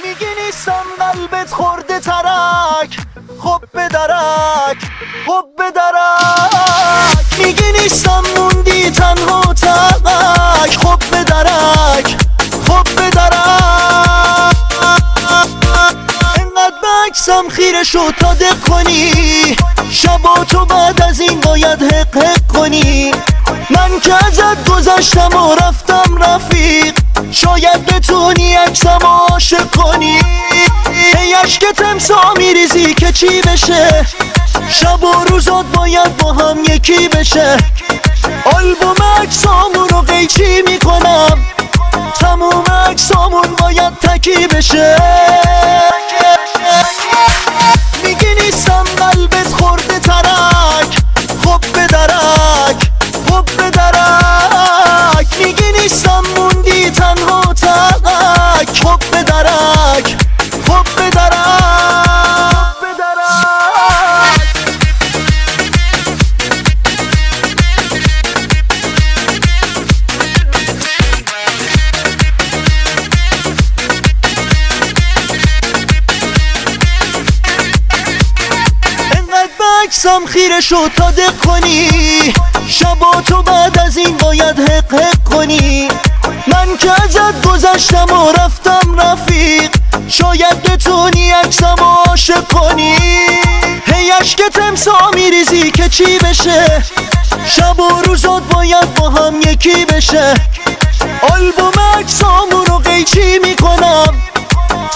میگی نیستم قلبت خورده ترک، خب به درک، خب به درک. میگی نیستم موندی تنها تک، خب به درک، خب به درک. انقدر بکسم خیره شد تا دق کنی، شبا تو بعد از این باید حق حق کنی. من که ازت گذشتم و رفتم رفیق، شاید بتونی عکسم عاشق کنی. ای عشق تمسا میریزی که چی بشه، شب و روزات باید با هم یکی بشه. آلبوم عکسامون رو قیچی میکنم، تموم عکسامون باید تکی بشه. میگی نیستم قلبت خورده ترک، خب به درک، خب به درک. میگی نیستم موندی تنها تک، خب به درک، خب به درک. عکسم خیره شد تا دق کنی، شبا تو بعد از این باید حق حق کنی. من که ازت گذشتم و رفتم رفیق، شاید بتونی عکسم عاشق کنی. هی عشق تمسا میریزی که چی بشه، شب و روزات باید با هم یکی بشه. آلبوم عکسامون رو قیچی میکنم،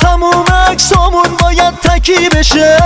تموم عکسامون باید تکی بشه.